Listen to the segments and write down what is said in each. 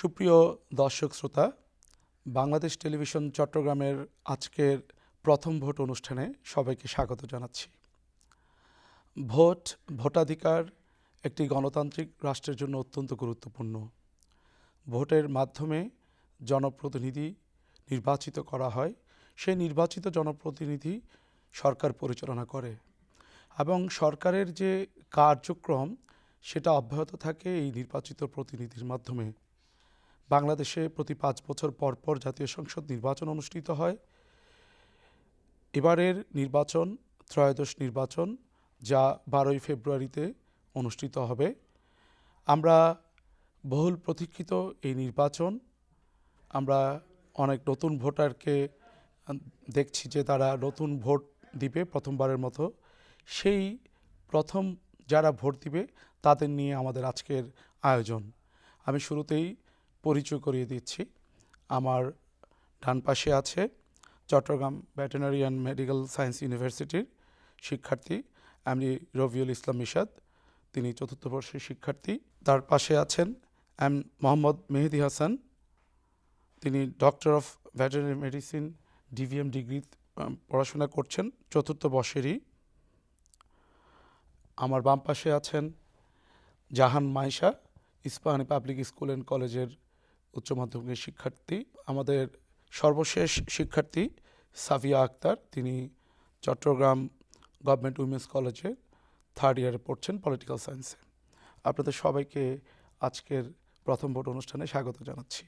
সুপ্রিয় দর্শক শ্রোতা, বাংলাদেশ টেলিভিশন চট্টগ্রামের আজকের প্রথম ভোট অনুষ্ঠানে সবাইকে স্বাগত জানাচ্ছি। ভোটাধিকার একটি গণতান্ত্রিক রাষ্ট্রের জন্য অত্যন্ত গুরুত্বপূর্ণ। ভোটের মাধ্যমে জনপ্রতিনিধি নির্বাচিত করা হয়। সেই নির্বাচিত জনপ্রতিনিধি সরকার পরিচালনা করে এবং সরকারের যে কার্যক্রম সেটা অব্যাহত থাকে এই নির্বাচিত প্রতিনিধির মাধ্যমে। বাংলাদেশে প্রতি 5 বছর পর পর জাতীয় সংসদ নির্বাচন অনুষ্ঠিত হয়। এবারের নির্বাচন ত্রয়োদশ নির্বাচন, যা 12ই ফেব্রুয়ারিতে অনুষ্ঠিত হবে। আমরা বহুল প্রতীক্ষিত এই নির্বাচন, আমরা অনেক নতুন ভোটারকে দেখছি যে তারা নতুন ভোট দিবে প্রথমবারের মতো। সেই প্রথম যারা ভোট দিবে তাদের নিয়ে আমাদের আজকের আয়োজন। আমি শুরুতেই পরিচয় করিয়ে দিচ্ছি। আমার ডান পাশে আছে Chattogram veterinary and medical science ইউনিভার্সিটির শিক্ষার্থী রবিউল ইসলাম মিশাদ, তিনি চতুর্থ বর্ষের শিক্ষার্থী। তার পাশে আছেন মোহাম্মদ মেহেদি হাসান, তিনি doctor of veterinary medicine DVM degree পড়াশোনা করছেন, চতুর্থ বর্ষেরই। আমার বাম পাশে আছেন Jahan Maisha, Ispahani public school and কলেজের উচ্চ মাধ্যমিকের শিক্ষার্থী। আমাদের সর্বশেষ শিক্ষার্থী সাফিয়া আক্তার, তিনি চট্টগ্রাম গভর্নমেন্ট উইমেন্স কলেজে 3rd ইয়ারে পড়ছেন পলিটিক্যাল সায়েন্সে। আপনাদের সবাইকে আজকের প্রথম ভোট অনুষ্ঠানে স্বাগত জানাচ্ছি।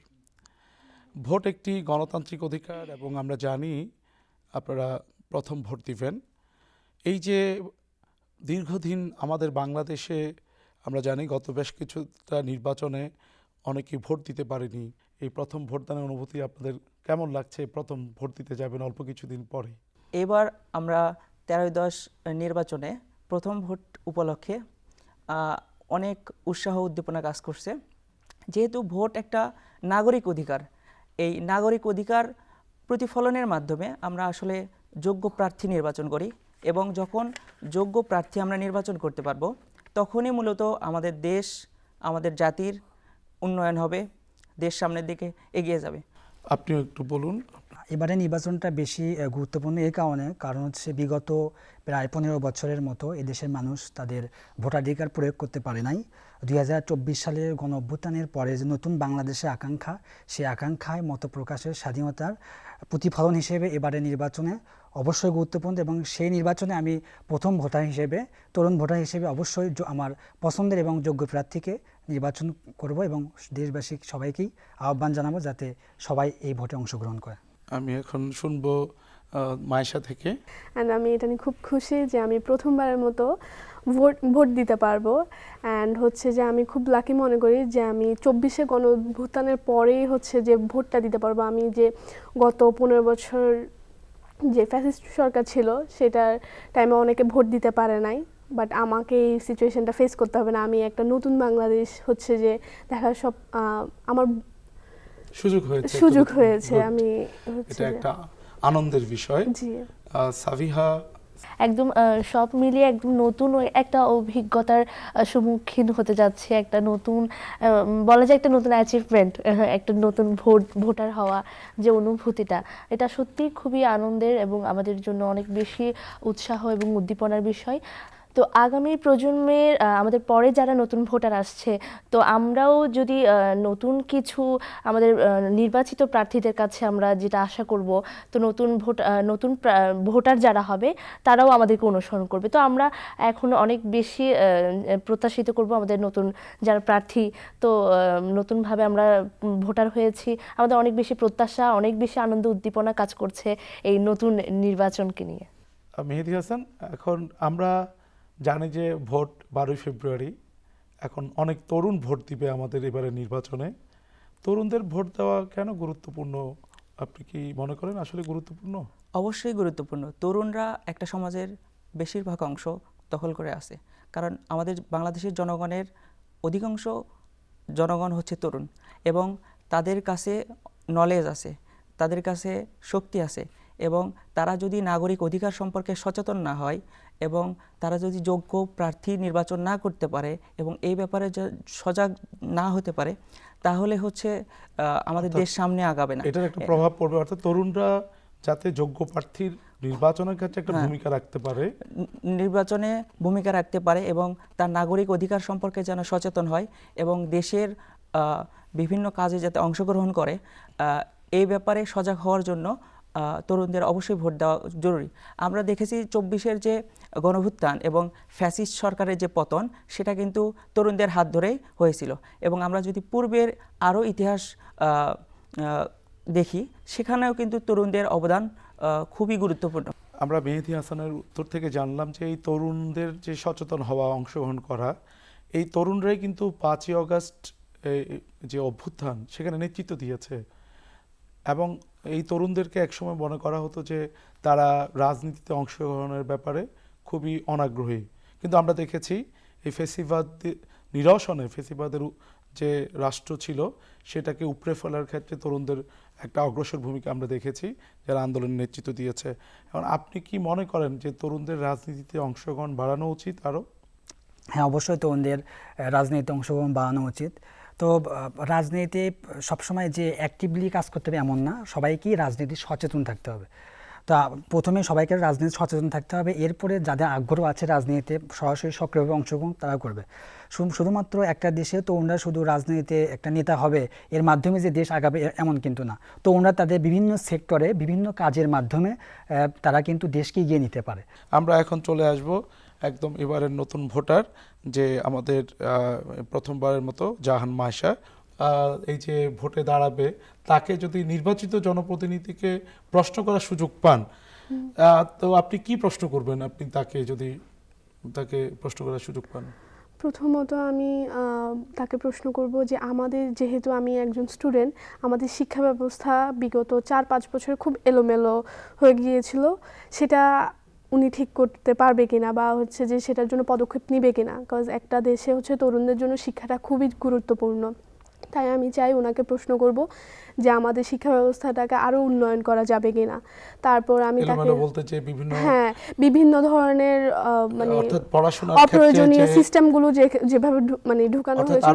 ভোট একটি গণতান্ত্রিক অধিকার এবং আমরা জানি আপনারা প্রথম ভোট দিবেন। এই যে দীর্ঘদিন আমাদের বাংলাদেশে আমরা জানি গত বেশ কিছুটা নির্বাচনে অনেকে ভোট দিতে পারেনি। এই প্রথম ভোটদানের অনুভূতি আপনাদের কেমন লাগছে? প্রথম ভোট দিতে যাবেন অল্প কিছুদিন পরে। এবার আমরা 13-10 নির্বাচনে প্রথম ভোট উপলক্ষে অনেক উৎসাহ উদ্দীপনা কাজ করছে। যেহেতু ভোট একটা নাগরিক অধিকার, এই নাগরিক অধিকার প্রতিফলনের মাধ্যমে আমরা আসলে যোগ্য প্রার্থী নির্বাচন করি এবং যখন যোগ্য প্রার্থী আমরা নির্বাচন করতে পারবো তখনই মূলত আমাদের দেশ, আমাদের জাতির উন্নয়ন হবে, দেশ সামনের দিকে এগিয়ে যাবে। আপনিও একটু বলুন। এবারে নির্বাচনটা বেশি গুরুত্বপূর্ণ এই কারণ হচ্ছে বিগত প্রায় 15 বছরের মতো এদেশের মানুষ তাদের ভোটাধিকার প্রয়োগ করতে পারে নাই। 2024 সালের গণ অভ্যুত্থানের পরে যে নতুন বাংলাদেশের আকাঙ্ক্ষা, সেই আকাঙ্ক্ষায় মত প্রকাশের স্বাধীনতার প্রতিফলন হিসেবে এবারে নির্বাচনে অবশ্যই গুরুত্বপূর্ণ এবং সেই নির্বাচনে আমি প্রথম ভোটার হিসেবে, তরুণ ভোটার হিসেবে অবশ্যই আমার পছন্দের এবং যোগ্য প্রার্থীকে নির্বাচন করব এবং দেশবাসী সবাইকেই আহ্বান জানাবো যাতে সবাই এই ভোটে অংশগ্রহণ করে। আমি এখন শুনবো মাইশা থেকে। আমি এটা নিয়ে খুব খুশি যে আমি প্রথমবারের মতো ভোট দিতে পারবো। অ্যান্ড হচ্ছে যে আমি খুব লাকি মনে করি যে আমি 24শে গণ অভ্যুত্থানের পরেই হচ্ছে যে ভোটটা দিতে পারবো। আমি যে গত 15 বছর যে ফ্যাসিস্ট সরকার ছিল সেটার টাইমে অনেকে ভোট দিতে পারে নাই, বাট আমাকে এই সিচুয়েশনটা ফেস করতে হবে না। আমি একটা নতুন বাংলাদেশ হচ্ছে যে দেখার আমার সুযোগ হয়েছে। আমি এটা একটা আনন্দের বিষয়। জি সাফিহা, একদম সব মিলিয়ে একদম নতুন একটা অভিজ্ঞতার সম্মুখীন হতে যাচ্ছে, একটা নতুন বলা যায় একটা নতুন অ্যাচিভমেন্ট, একটা নতুন ভোটার হওয়া যে অনুভূতিটা, এটা সত্যি খুবই আনন্দের এবং আমাদের জন্য অনেক বেশি উৎসাহ এবং উদ্দীপনার বিষয়। তো আগামী প্রজন্মের আমাদের পরে যারা নতুন ভোটার আসছে, তো আমরাও যদি নতুন কিছু আমাদের নির্বাচিত প্রার্থীদের কাছে আমরা যেটা আশা করব, তো নতুন ভোটার যারা হবে তারাও আমাদেরকে অনুসরণ করবে। তো আমরা এখন অনেক বেশি প্রত্যাশিত করব আমাদের নতুন যারা প্রার্থী, তো নতুনভাবে আমরা ভোটার হয়েছি, আমাদের অনেক বেশি প্রত্যাশা, অনেক বেশি আনন্দ উদ্দীপনা কাজ করছে এই নতুন নির্বাচনকে নিয়ে। মেহেদি হাসান, এখন আমরা জানি যে ভোট 12ই ফেব্রুয়ারি, এখন অনেক তরুণ ভোট দিবে আমাদের এবারে নির্বাচনে। তরুণদের ভোট দেওয়া কেন গুরুত্বপূর্ণ? আপনি কি মনে করেন আসলে গুরুত্বপূর্ণ? অবশ্যই গুরুত্বপূর্ণ। তরুণরা একটা সমাজের বেশিরভাগ অংশ দখল করে আছে, কারণ আমাদের বাংলাদেশের জনগণের অধিকাংশ জনগণ হচ্ছে তরুণ এবং তাদের কাছে নলেজ আছে, তাদের কাছে শক্তি আছে এবং তারা যদি নাগরিক অধিকার সম্পর্কে সচেতন না হয় এবং তারা যদি যোগ্য প্রার্থী নির্বাচন না করতে পারে এবং এই ব্যাপারে সজাগ না হতে পারে, তাহলে হচ্ছে আমাদের দেশ সামনে আগাবে না। এটার একটা প্রভাব পড়বে, অর্থাৎ তরুণরা যাতে যোগ্য প্রার্থীর নির্বাচনের ক্ষেত্রে একটা হ্যাঁ। ভূমিকা রাখতে পারে। নির্বাচনে ভূমিকা রাখতে পারে এবং তার নাগরিক অধিকার সম্পর্কে যেন সচেতন হয় এবং দেশের বিভিন্ন কাজে যাতে অংশগ্রহণ করে, এই ব্যাপারে সজাগ হওয়ার জন্য তরুণদের অবশ্যই ভোট দেওয়া জরুরি। আমরা দেখেছি 24-এর যে গণভুত্থান এবং ফ্যাসিস্ট সরকারের যে পতন, সেটা কিন্তু তরুণদের হাত ধরেই হয়েছিল। এবং আমরা যদি পূর্বের আরও ইতিহাস দেখি, সেখানেও কিন্তু তরুণদের অবদান খুবই গুরুত্বপূর্ণ। আমরা মেহেদী হাসানের উত্তর থেকে জানলাম যে এই তরুণদের যে সচেতন হওয়া, অংশগ্রহণ করা, এই তরুণরাই কিন্তু 5ই আগস্ট যে অভ্যুত্থান সেখানে নেতৃত্ব দিয়েছে। এবং এই তরুণদেরকে একসময় মনে করা হতো যে তারা রাজনীতিতে অংশগ্রহণের ব্যাপারে খুবই অনাগ্রহী, কিন্তু আমরা দেখেছি এই ফেসিবাদ নিরসনে, ফেসিবাদের যে রাষ্ট্র ছিল সেটাকে উপড়ে ফেলার ক্ষেত্রে তরুণদের একটা অগ্রসর ভূমিকা আমরা দেখেছি, যারা আন্দোলনের নেতৃত্ব দিয়েছে। এখন আপনি কি মনে করেন যে তরুণদের রাজনীতিতে অংশগ্রহণ বাড়ানো উচিত আরও? হ্যাঁ, অবশ্যই তরুণদের রাজনীতিতে অংশগ্রহণ বাড়ানো উচিত। তো রাজনীতি সবসময় যে অ্যাক্টিভলি কাজ করতে হবে এমন না, সবাইকেই রাজনীতি সচেতন থাকতে হবে। তো প্রথমে সবাইকে রাজনীতি সচেতন থাকতে হবে, এরপরে যাদের আগ্রহ আছে রাজনীতিতে সরাসরি সক্রিয়ভাবে অংশগ্রহণ তারা করবে। শুধুমাত্র একটা দেশে তরুণরা শুধু রাজনীতিতে একটা নেতা হবে, এর মাধ্যমে যে দেশ আগাবে এমন কিন্তু না। তরুণরা তাদের বিভিন্ন সেক্টরে বিভিন্ন কাজের মাধ্যমে তারা কিন্তু দেশকে এগিয়ে নিতে পারে। আমরা এখন চলে আসব একদম এবারের নতুন ভোটার, যে আমাদের প্রথমবারের মতো জাহান মায়েশা। এই যে ভোটে দাঁড়াবে, তাকে যদি নির্বাচিত জনপ্রতিনিধিকে প্রশ্ন করার সুযোগ পান, তো আপনি কি প্রশ্ন করবেন? আপনি তাকে প্রশ্ন করার সুযোগ পান? প্রথমত আমি তাকে প্রশ্ন করব যে আমাদের, যেহেতু আমি একজন স্টুডেন্ট, আমাদের শিক্ষা ব্যবস্থা বিগত 4-5 বছরে খুব এলোমেলো হয়ে গিয়েছিল, সেটা উনি ঠিক করতে পারবে কিনা, বা হচ্ছে যে সেটার জন্য পদক্ষেপ নেবে কিনা। বিকজ একটা দেশে হচ্ছে তরুণদের জন্য শিক্ষাটা খুবই গুরুত্বপূর্ণ। তাই আমি চাই ওনাকে প্রশ্ন করব যে আমাদের শিক্ষা ব্যবস্থাটাকে আরও উন্নয়ন করা যাবে কিনা। তারপর আমি তাকে বলতে চাই বিভিন্ন ধরনের মানে অপ্রয়োজনীয় সিস্টেমগুলো যেভাবে মানে ঢুকানো হয়েছে,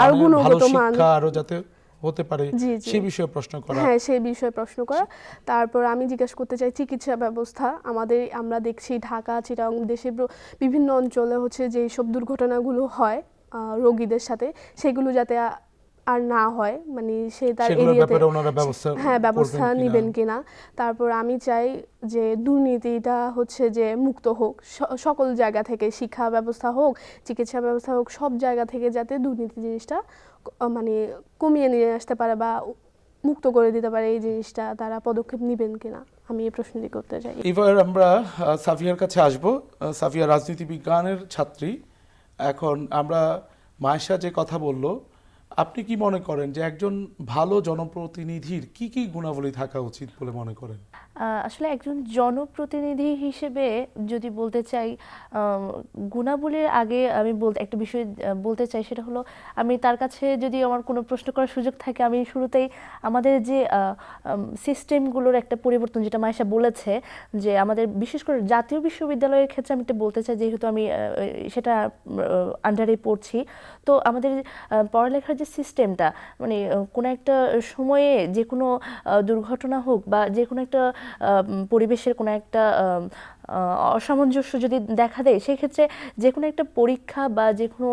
আরো গুণগত মান আরো যাতে হতে পারে সেই বিষয়ে প্রশ্ন করা। হ্যাঁ, সেই বিষয়ে প্রশ্ন করা। তারপর আমি জিজ্ঞেস করতে চাই চিকিৎসা ব্যবস্থা। আমরা দেখছি ঢাকা, চিটাগং, দেশের বিভিন্ন অঞ্চলে হচ্ছে যে সব দুর্ঘটনাগুলো হয় রোগীদের সাথে, সেগুলো যাতে আর না হয়, মানে সে তার এরিয়াতে ব্যবস্থা নেবেন কিনা। তারপর আমি চাই যে দুর্নীতিটা হচ্ছে যে মুক্ত হোক সকল জায়গা থেকে, শিক্ষা ব্যবস্থা হোক, চিকিৎসা ব্যবস্থা হোক, সব জায়গা থেকে যাতে দুর্নীতি জিনিসটা মানে কমিয়ে নিয়ে আসতে পারে বা মুক্ত করে দিতে পারে, এই জিনিসটা তারা পদক্ষেপ নেবেন কিনা, আমি এই প্রশ্নটি করতে চাই। এবার আমরা সাফিয়ার কাছে আসব। সাফিয়া রাজনীতি বিজ্ঞানের ছাত্রী। এখন আমরা মায়েশা যে কথা বললো, আপনি কি মনে করেন যে একজন ভালো জনপ্রতিনিধির কি কি গুণাবলী থাকা উচিত বলে মনে করেন? আসলে একজন জনপ্রতিনিধি হিসেবে যদি বলতে চাই, গুণাবলীর আগে আমি একটা বিষয় বলতে চাই, সেটা হলো আমি তার কাছে যদি আমার কোনো প্রশ্ন করার সুযোগ থাকে, আমি শুরুতেই আমাদের যে সিস্টেমগুলোর একটা পরিবর্তন, যেটা মায়েশা বলেছে, যে আমাদের বিশেষ করে জাতীয় বিশ্ববিদ্যালয়ের ক্ষেত্রে আমি এটা বলতে চাই, যেহেতু আমি সেটা আন্ডারে পড়ছি। তো আমাদের পড়ালেখার যে সিস্টেমটা, মানে কোনো একটা সময়ে যে কোনো দুর্ঘটনা হোক বা যে কোনো একটা পরিবেশের কোনো একটা অসামঞ্জস্য যদি দেখা দেয়, সেক্ষেত্রে যে কোনো একটা পরীক্ষা বা যে কোনো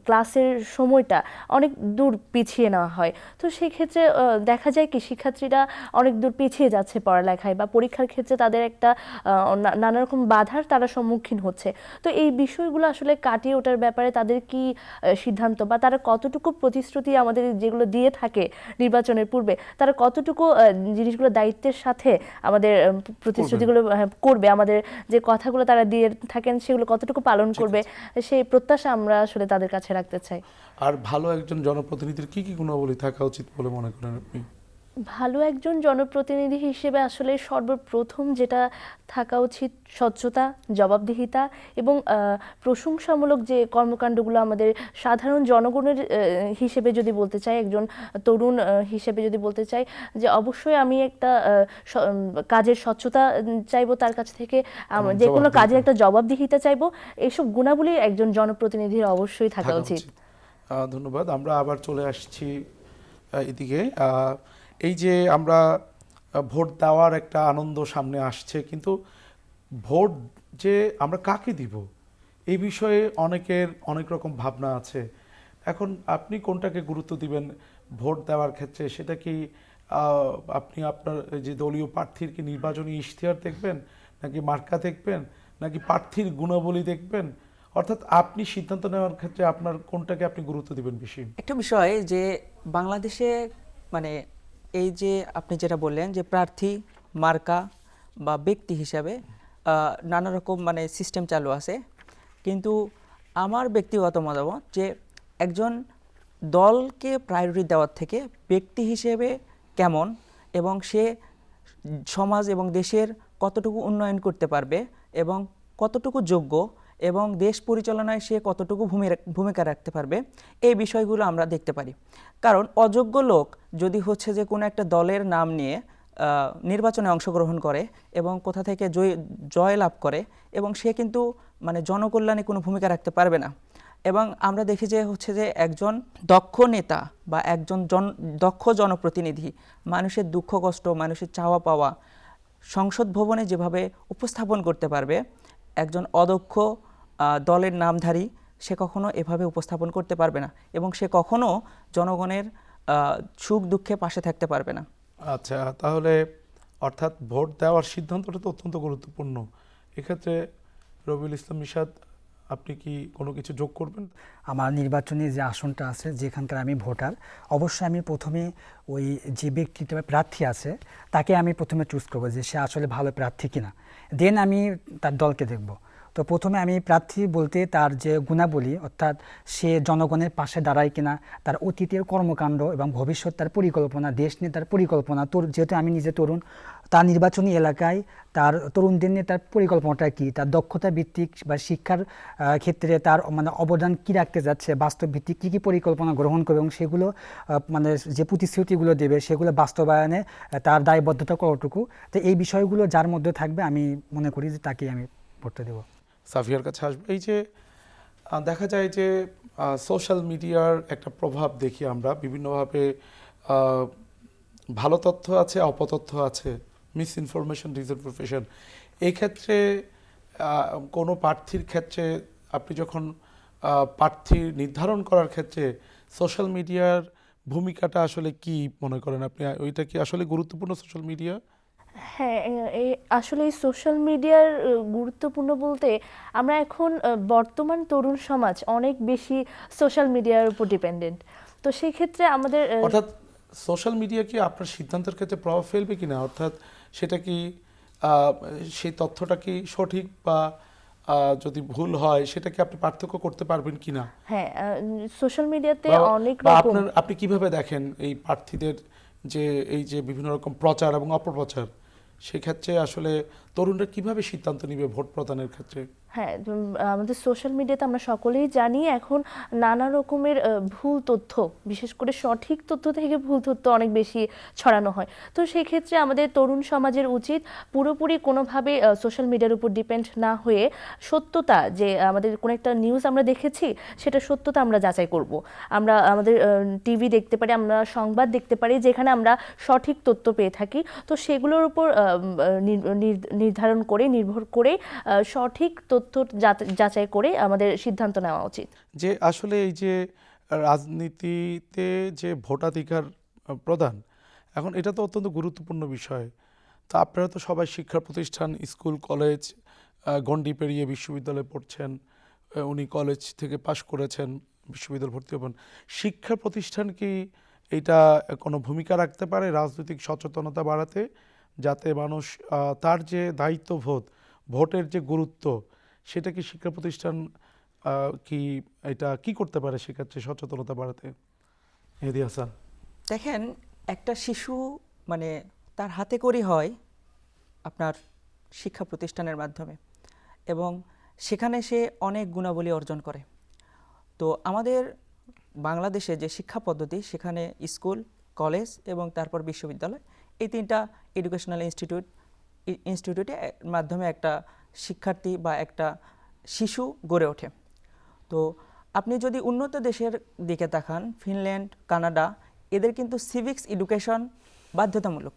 ক্লাসের সময়টা অনেক দূর পিছিয়ে নেওয়া হয়। তো সেই ক্ষেত্রে দেখা যায় কি, শিক্ষার্থীরা অনেক দূর পিছিয়ে যাচ্ছে পড়ালেখায়, বা পরীক্ষার ক্ষেত্রে তাদের একটা নানা রকম বাধার তারা সম্মুখীন হচ্ছে। তো এই বিষয়গুলো আসলে কাটিয়ে ওঠার ব্যাপারে তাদের কি সিদ্ধান্ত, বা তারা কতটুকু প্রতিশ্রুতি আমাদের যেগুলো দিয়ে থাকে নির্বাচনের পূর্বে, তারা কতটুকু জিনিসগুলো দায়িত্বের সাথে আমাদের প্রতিশ্রুতিগুলো করবে, আমাদের যে কথাগুলো তারা দিয়ে থাকেন সেগুলো কতটুকু পালন করবে, সেই প্রত্যাশা আমরা আসলে তাদের কাছে রাখতে চাই। আর ভালো একজন জনপ্রতিনিধির কি কি গুণাবলী থাকা উচিত বলে মনে করেন আপনি? ভালো একজন জনপ্রতিনিধি হিসেবে আসলে সর্বপ্রথম যেটা থাকা উচিত, স্বচ্ছতা, জবাবদিহিতা এবং প্রশংসামূলক যে কর্মকাণ্ডগুলো আমাদের সাধারণ জনগণের হিসেবে যদি বলতে চাই, একজন তরুণ হিসেবে যদি বলতে চাই, যে অবশ্যই আমি একটা কাজের স্বচ্ছতা চাইবো তার কাছ থেকে, যে কোনো কাজের একটা জবাবদিহিতা চাইবো। এইসব গুণাবলী একজন জনপ্রতিনিধির অবশ্যই থাকা উচিত। ধন্যবাদ। আমরা আবার চলে আসছি এদিকে। এই যে আমরা ভোট দেওয়ার একটা আনন্দ সামনে আসছে, কিন্তু ভোট যে আমরা কাকে দিব এই বিষয়ে অনেকের অনেক রকম ভাবনা আছে। এখন আপনি কোনটাকে গুরুত্ব দিবেন ভোট দেওয়ার ক্ষেত্রে? সেটা কি আপনি আপনার যে দলীয় প্রার্থীর কি নির্বাচনী ইশতেহার দেখবেন, নাকি মার্কা দেখবেন, নাকি প্রার্থীর গুণাবলী দেখবেন? অর্থাৎ আপনি সিদ্ধান্ত নেওয়ার ক্ষেত্রে আপনার কোনটাকে আপনি গুরুত্ব দিবেন বেশি? একটা বিষয় যে বাংলাদেশে মানে এই যে আপনি যেটা বললেন যে প্রার্থী, মার্কা বা ব্যক্তি হিসাবে নানা রকম মানে সিস্টেম চালু আছে, কিন্তু আমার ব্যক্তিগত মতামত যে একজন দলকে প্রায়োরিটি দেওয়ার থেকে ব্যক্তি হিসেবে কেমন এবং সে সমাজ এবং দেশের কতটুকু উন্নয়ন করতে পারবে এবং কতটুকু যোগ্য এবং দেশ পরিচালনায় সে কতটুকু ভূমিকা রাখতে পারবে, এই বিষয়গুলো আমরা দেখতে পারি। কারণ অযোগ্য লোক যদি হচ্ছে যে কোনো একটা দলের নাম নিয়ে নির্বাচনে অংশগ্রহণ করে এবং কোথা থেকে জয় লাভ করে, এবং সে কিন্তু মানে জনকল্যাণে কোনো ভূমিকা রাখতে পারবে না। এবং আমরা দেখি যে হচ্ছে যে একজন দক্ষ নেতা বা একজন দক্ষ জনপ্রতিনিধি মানুষের দুঃখ কষ্ট, মানুষের চাওয়া পাওয়া সংসদ ভবনে যেভাবে উপস্থাপন করতে পারবে, একজন অদক্ষ দলের নামধারী সে কখনো এভাবে উপস্থাপন করতে পারবে না, এবং সে কখনো জনগণের সুখ দুঃখে পাশে থাকতে পারবে না। আচ্ছা, তাহলে অর্থাৎ ভোট দেওয়ার সিদ্ধান্তটা তো অত্যন্ত গুরুত্বপূর্ণ। এক্ষেত্রে রবিউল ইসলাম নিশাদ, আপনি কি কোনো কিছু যোগ করবেন? আমার নির্বাচনী যে আসনটা আছে যেখানকার আমি ভোটার, অবশ্যই আমি প্রথমে ওই যে ব্যক্তিটা বা প্রার্থী আছে তাকে আমি প্রথমে চুজ করবো যে সে আসলে ভালো প্রার্থী কিনা, দেন আমি তার দলকে দেখব। তো প্রথমে আমি প্রার্থী বলতে তার যে গুণাবলী, অর্থাৎ সে জনগণের পাশে দাঁড়ায় কিনা, তার অতীতের কর্মকাণ্ড এবং ভবিষ্যৎ তার পরিকল্পনা, দেশ নিয়ে তার পরিকল্পনা, যেহেতু আমি নিজে তরুণ, তার নির্বাচনী এলাকায় তার তরুণদের নিয়ে তার পরিকল্পনাটা কী, তার দক্ষতা ভিত্তিক বা শিক্ষার ক্ষেত্রে তার মানে অবদান কী রাখতে যাচ্ছে, বাস্তব ভিত্তিক কী কী পরিকল্পনা গ্রহণ করবে এবং সেগুলো মানে যে প্রতিশ্রুতিগুলো দেবে সেগুলো বাস্তবায়নে তার দায়বদ্ধতা কতটুকু, তো এই বিষয়গুলো যার মধ্যে থাকবে আমি মনে করি যে তাকেই আমি ভোটটা দেবো। সাফিয়ার কাছে আসবে। এই যে দেখা যায় যে সোশ্যাল মিডিয়ার একটা প্রভাব দেখি আমরা বিভিন্নভাবে, ভালো তথ্য আছে, অপতথ্য আছে, মিস ইনফরমেশন, ডিসইনফরমেশন। এই ক্ষেত্রে কোনো প্রার্থীর ক্ষেত্রে আপনি যখন প্রার্থী নির্ধারণ করার ক্ষেত্রে সোশ্যাল মিডিয়ার ভূমিকাটা আসলে কি মনে করেন আপনি? ওইটা কি আসলে গুরুত্বপূর্ণ সোশ্যাল মিডিয়া? হ্যাঁ, আসলে এই সোশ্যাল মিডিয়ার গুরুত্বপূর্ণ বলতে আমরা এখন বর্তমান তরুণ সমাজ অনেক বেশি সোশ্যাল মিডিয়ার উপর ডিপেন্ডেন্ট। তো সেই ক্ষেত্রে আমাদের অর্থাৎ সোশ্যাল মিডিয়া কি আপনার সিদ্ধান্তের ক্ষেত্রে প্রভাব ফেলবে কিনা? অর্থাৎ সেটা কি সেই তথ্যটা কি সঠিক, বা যদি ভুল হয় সেটা কি আপনি পার্থক্য করতে পারবেন কিনা? হ্যাঁ, সোশ্যাল মিডিয়াতে অনেক বা রকম আপনি কিভাবে দেখেন এই প্রার্থীদের যে এই যে বিভিন্ন রকম প্রচার এবং অপপ্রচার, সেক্ষেত্রে আসলে তরুণরা কিভাবে সিদ্ধান্ত নিবে ভোট প্রদানের ক্ষেত্রে? হ্যাঁ, আমাদের সোশ্যাল মিডিয়াতে আমরা সকলেই জানি এখন নানা রকমের ভুল তথ্য, বিশেষ করে সঠিক তথ্য থেকে ভুল তথ্য অনেক বেশি ছড়ানো হয়। তো সেই ক্ষেত্রে আমাদের তরুণ সমাজের উচিত পুরোপুরি কোনোভাবে সোশ্যাল মিডিয়ার উপর ডিপেন্ড না হয়ে সত্যতা, যে আমাদের কোনো একটা নিউজ আমরা দেখেছি সেটা সত্যতা আমরা যাচাই করব। আমরা আমাদের টিভি দেখতে পারি, আমরা সংবাদ দেখতে পারি যেখানে আমরা সঠিক তথ্য পেয়ে থাকি। তো সেগুলোর উপর নির্ভর করে সঠিক তথ্য যাচাই করে আমাদের সিদ্ধান্ত নেওয়া উচিত। যে আসলে এই যে রাজনীতিতে যে ভোটাধিকার প্রদান, এখন এটা তো অত্যন্ত গুরুত্বপূর্ণ বিষয়। তো আপনারা তো সবাই শিক্ষা প্রতিষ্ঠান, স্কুল, কলেজ গণ্ডি পেরিয়ে বিশ্ববিদ্যালয়ে পড়ছেন, উনি কলেজ থেকে পাশ করেছেন, বিশ্ববিদ্যালয় ভর্তি হবেন। শিক্ষা প্রতিষ্ঠান কি এটা কোনো ভূমিকা রাখতে পারে রাজনৈতিক সচেতনতা বাড়াতে, যাতে মানুষ তার যে দায়িত্ববোধ, ভোটের যে গুরুত্ব, সেটা কি শিক্ষা প্রতিষ্ঠান কি এটা কি করতে পারে সেক্ষেত্রে সচেতনতা বাড়াতে? মেহেদী হাসান। দেখেন, একটা শিশু মানে তার হাতে করি হয় আপনার শিক্ষা প্রতিষ্ঠানের মাধ্যমে, এবং সেখানে সে অনেক গুণাবলী অর্জন করে। তো আমাদের বাংলাদেশে যে শিক্ষা পদ্ধতি, সেখানে স্কুল, কলেজ এবং তারপর বিশ্ববিদ্যালয়, এই তিনটা এডুকেশনাল ইনস্টিটিউটের মাধ্যমে একটা শিক্ষার্থী বা একটা শিশু গড়ে ওঠে। তো আপনি যদি উন্নত দেশের দিকে তাকান, ফিনল্যান্ড, কানাডা, এদের কিন্তু সিভিক্স এডুকেশন বাধ্যতামূলক।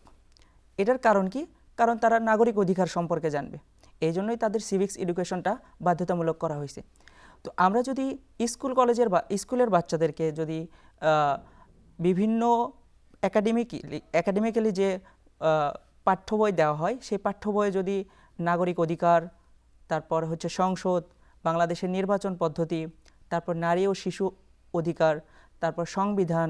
এটার কারণ কি? কারণ তারা নাগরিক অধিকার সম্পর্কে জানবে, এই জন্যই তাদের সিভিক্স এডুকেশনটা বাধ্যতামূলক করা হয়েছে। তো আমরা যদি স্কুলের বাচ্চাদেরকে যদি বিভিন্ন একাডেমিক্যালি যে পাঠ্য বই দেওয়া হয়, সেই পাঠ্য বইয়ে যদি নাগরিক অধিকার, তারপর হচ্ছে সংসদ, বাংলাদেশের নির্বাচন পদ্ধতি, তারপর নারী ও শিশু অধিকার, তারপর সংবিধান,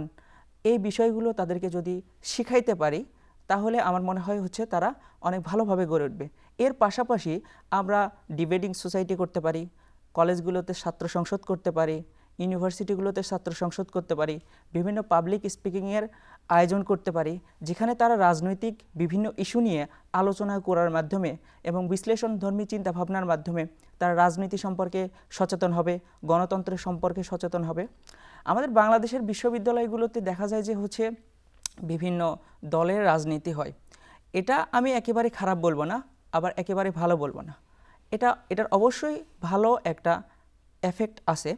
এই বিষয়গুলো তাদেরকে যদি শিখাইতে পারি, তাহলে আমার মনে হয় হচ্ছে তারা অনেক ভালোভাবে গড়ে উঠবে। এর পাশাপাশি আমরা ডিবেটিং সোসাইটি করতে পারি, কলেজগুলোতে ছাত্র সংসদ করতে পারি, ইউনিভার্সিটিগুলোতে ছাত্র সংসদ করতে পারি, বিভিন্ন পাবলিক স্পিকিংয়ের আয়োজন করতে পারি, যেখানে তারা রাজনৈতিক বিভিন্ন ইস্যু নিয়ে আলোচনা করার মাধ্যমে এবং বিশ্লেষণধর্মী চিন্তাভাবনার মাধ্যমে তারা রাজনীতি সম্পর্কে সচেতন হবে, গণতন্ত্রের সম্পর্কে সচেতন হবে। আমাদের বাংলাদেশের বিশ্ববিদ্যালয়গুলোতে দেখা যায় যে হচ্ছে বিভিন্ন দলের রাজনীতি হয়। এটা আমি একেবারে খারাপ বলবো না, আবার একেবারে ভালো বলবো না। এটার অবশ্যই ভালো একটা এফেক্ট আছে,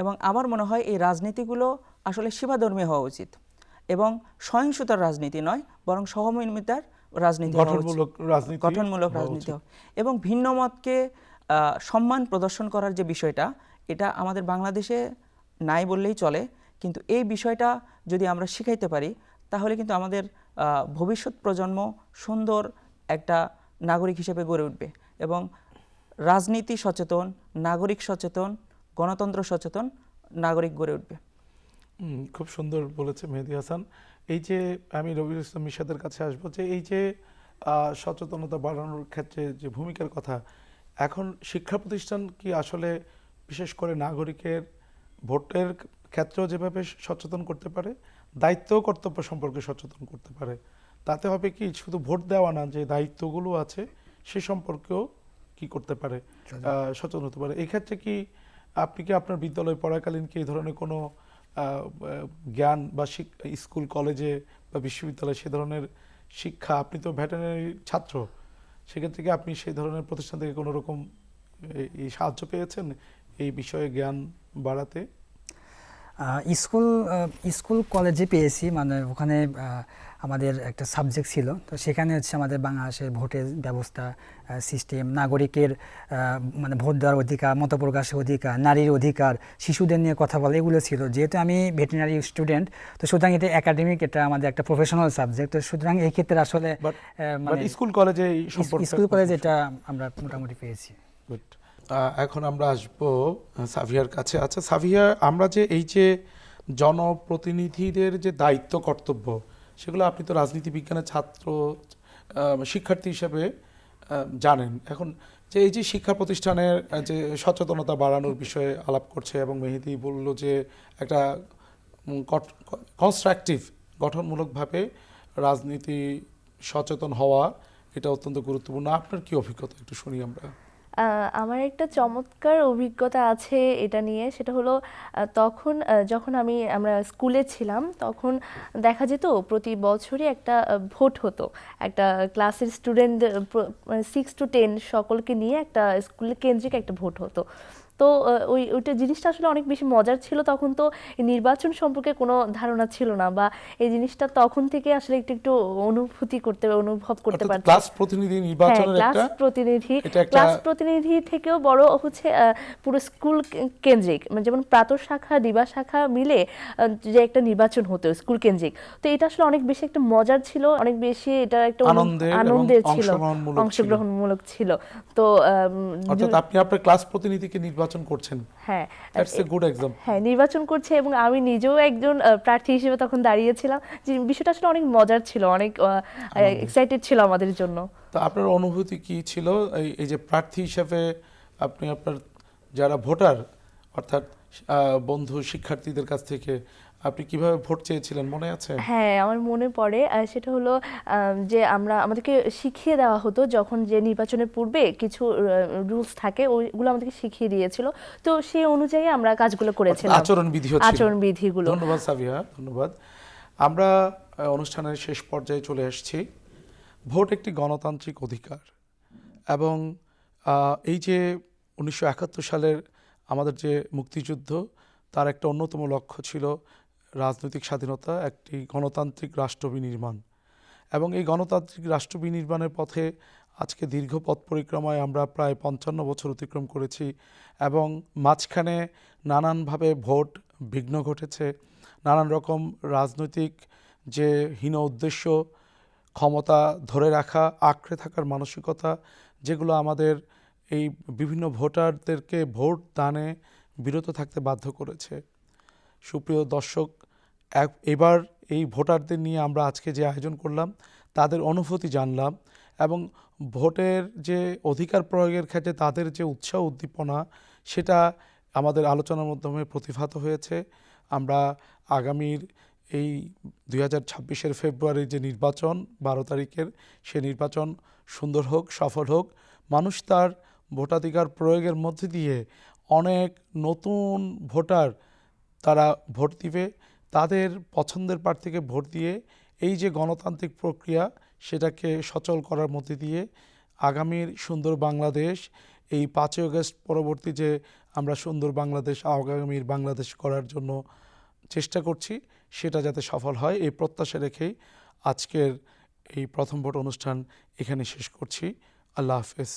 এবং আমার মনে হয় এই রাজনীতিগুলো আসলে সীমাধর্মী হওয়া উচিত এবং সহিংসতার রাজনীতি নয়, বরং সহমর্মিতার রাজনীতি হওয়া উচিত। গঠনমূলক রাজনীতি হোক এবং ভিন্ন মতকে সম্মান প্রদর্শন করার যে বিষয়টা, এটা আমাদের বাংলাদেশে নাই বললেই চলে। কিন্তু এই বিষয়টা যদি আমরা শিখাইতে পারি, তাহলে কিন্তু আমাদের ভবিষ্যৎ প্রজন্ম সুন্দর একটা নাগরিক হিসেবে গড়ে উঠবে এবং রাজনীতি সচেতন, নাগরিক সচেতন, গণতন্ত্র সচেতন নাগরিক গড়ে উঠবে। খুব সুন্দর বলেছে মেহেদী হাসান। এই যে আমি রবিউল ইসলাম মিশাদের কাছে আসবো, যে এই যে সচেতনতা বাড়ানোর ক্ষেত্রে যে ভূমিকার কথা, এখন শিক্ষা প্রতিষ্ঠান কি আসলে বিশেষ করে নাগরিকের ভোটের ক্ষেত্রেও যেভাবে সচেতন করতে পারে, দায়িত্ব ও কর্তব্য সম্পর্কে সচেতন করতে পারে, তাতে হবে কি শুধু ভোট দেওয়া না, যে দায়িত্বগুলো আছে সে সম্পর্কেও কি করতে পারে, সচেতন হতে পারে। এক্ষেত্রে কি আপনি কি আপনার বিদ্যালয় পড়াকালীন কি এই ধরনের কোনো জ্ঞান বা স্কুল কলেজে বা বিশ্ববিদ্যালয়ে সে ধরনের শিক্ষা, আপনি তো ভেটেরিনারি ছাত্র, সেক্ষেত্রে কি আপনি সেই ধরনের প্রতিষ্ঠান থেকে কোনো রকম এই সাহায্য পেয়েছেন এই বিষয়ে জ্ঞান বাড়াতে? স্কুল কলেজে পেয়েছি, মানে ওখানে আমাদের একটা সাবজেক্ট ছিল, তো সেখানে হচ্ছে আমাদের বাংলাদেশের ভোটের ব্যবস্থা, সিস্টেম, নাগরিকের মানে ভোট দেওয়ার অধিকার, মত প্রকাশের অধিকার, নারীর অধিকার, শিশুদের নিয়ে কথা বলে, এগুলো ছিল। যেহেতু আমি ভেটেরিনারি স্টুডেন্ট, তো সুতরাং এটা একাডেমিক, এটা আমাদের একটা প্রফেশনাল সাবজেক্ট, তো সুতরাং এই ক্ষেত্রে আসলে মানে স্কুল কলেজে এটা আমরা মোটামুটি পেয়েছি। এখন আমরা আসবো সাভিয়ার কাছে। আচ্ছা সাভিয়া, আমরা যে এই যে জনপ্রতিনিধিদের যে দায়িত্ব কর্তব্য, সেগুলো আপনি তো রাজনীতি বিজ্ঞানের ছাত্র শিক্ষার্থী হিসেবে জানেন। এখন যে এই যে শিক্ষা প্রতিষ্ঠানের যে সচেতনতা বাড়ানোর বিষয়ে আলাপ করছে, এবং মেহেদী বলল যে একটা কনস্ট্রাকটিভ গঠনমূলকভাবে রাজনীতি সচেতন হওয়া, এটা অত্যন্ত গুরুত্বপূর্ণ। আপনার কি অভিজ্ঞতা একটু শুনি আমরা। আমার একটা চমৎকার অভিজ্ঞতা আছে এটা নিয়ে। সেটা হলো তখন যখন আমরা স্কুলে ছিলাম, তখন দেখা যেত প্রতি বছরই একটা ভোট হতো। একটা ক্লাসের স্টুডেন্ট 6 to 10 সকলকে নিয়ে একটা স্কুলে কেন্দ্রিক একটা ভোট হতো। তো ওইটা জিনিসটা আসলে অনেক বেশি মজার ছিল। তখন তো নির্বাচন সম্পর্কে কোনো ধারণা ছিল না, বা এই জিনিসটা তখন থেকে আসলে একটু একটু অনুভব করতে পারছি। ক্লাস প্রতিনিধি নির্বাচনের ক্লাস প্রতিনিধি থেকেও বড় হচ্ছে পুরো স্কুল কেন্দ্রিক, মানে যেমন প্রাতঃ শাখা, দিবা শাখা মিলে যে একটা নির্বাচন হতো স্কুল কেন্দ্রিক। তো এটা আসলে অনেক বেশি একটা মজার ছিল, অনেক বেশি এটা একটা আনন্দের ছিল, অংশগ্রহণমূলক ছিল। তো অর্থাৎ আপনি আপনার ক্লাস প্রতিনিধিকে নির্বাচন করছেন। হ্যাঁ, দ্যাটস এ গুড এক্সাম্পল। হ্যাঁ, নির্বাচন করছে এবং আমি নিজেও একজন প্রার্থী হিসেবে তখন দাঁড়িয়েছিলাম। যে বিষয়টা আসলে অনেক মজার ছিল, অনেক এক্সাইটেড ছিল আমাদের জন্য। তো আপনার অনুভূতি কি ছিল এই যে প্রার্থী হিসেবে আপনি আপনার যারা ভোটার, অর্থাৎ বন্ধু শিক্ষার্থীদের কাছ থেকে আপনি কিভাবে ভোট চেয়েছিলেন, মনে আছে? হ্যাঁ, আমার মনে পড়ে। সেটা হলো যে আমাদেরকে শিখিয়ে দেওয়া হতো, যখন যে নির্বাচনের পূর্বে কিছু রুলস থাকে, ওইগুলো আমাদেরকে শিখিয়ে দিয়েছিল। তো সেই অনুযায়ী আমরা কাজগুলো করেছিলাম, আচরণবিধিগুলো। ধন্যবাদ সাবিহা, ধন্যবাদ। আমরা অনুষ্ঠানের শেষ পর্যায়ে চলে আসছি। ভোট একটি গণতান্ত্রিক অধিকার, এবং এই যে 1971 সালের আমাদের যে মুক্তিযুদ্ধ, তার একটা অন্যতম লক্ষ্য ছিল রাজনৈতিক স্বাধীনতা, একটি গণতান্ত্রিক রাষ্ট্র বিনির্মাণ। এবং এই গণতান্ত্রিক রাষ্ট্র বিনির্মাণের পথে আজকে দীর্ঘ পথ পরিক্রমায় আমরা প্রায় ৫৫ বছর অতিক্রম করেছি এবং মাঝখানে নানানভাবে ভোট বিঘ্ন ঘটেছে, নানান রকম রাজনৈতিক যে হীন উদ্দেশ্য, ক্ষমতা ধরে রাখা, আঁকড়ে থাকার মানসিকতা, যেগুলো আমাদের এই বিভিন্ন ভোটারদেরকে ভোট দানে বিরত থাকতে বাধ্য করেছে। সুপ্রিয় দর্শক, এবার এই ভোটারদের নিয়ে আমরা আজকে যে আয়োজন করলাম তাদের অনুভূতি জানলাম এবং ভোটের যে অধিকার প্রয়োগের ক্ষেত্রে তাদের যে উৎসাহ উদ্দীপনা সেটা আমাদের আলোচনার মাধ্যমে প্রতিভাত হয়েছে। আমরা আগামীর এই 2026-এর ফেব্রুয়ারির যে নির্বাচন 12 তারিখের, সে নির্বাচন সুন্দর হোক, সফল হোক, মানুষ তার ভোটাধিকার প্রয়োগের মধ্যে দিয়ে অনেক নতুন ভোটার তারা ভোট দিবে, তাদের পছন্দের প্রার্থীকে ভোট দিয়ে এই যে গণতান্ত্রিক প্রক্রিয়া সেটাকে সচল করার মধ্যে দিয়ে আগামীর সুন্দর বাংলাদেশ, এই 5ই আগস্ট পরবর্তী যে আমরা সুন্দর বাংলাদেশ, আগামীর বাংলাদেশ করার জন্য চেষ্টা করছি, সেটা যাতে সফল হয় এই প্রত্যাশা রেখেই আজকের এই প্রথম ভোট অনুষ্ঠান এখানে শেষ করছি। আল্লাহ হাফেজ।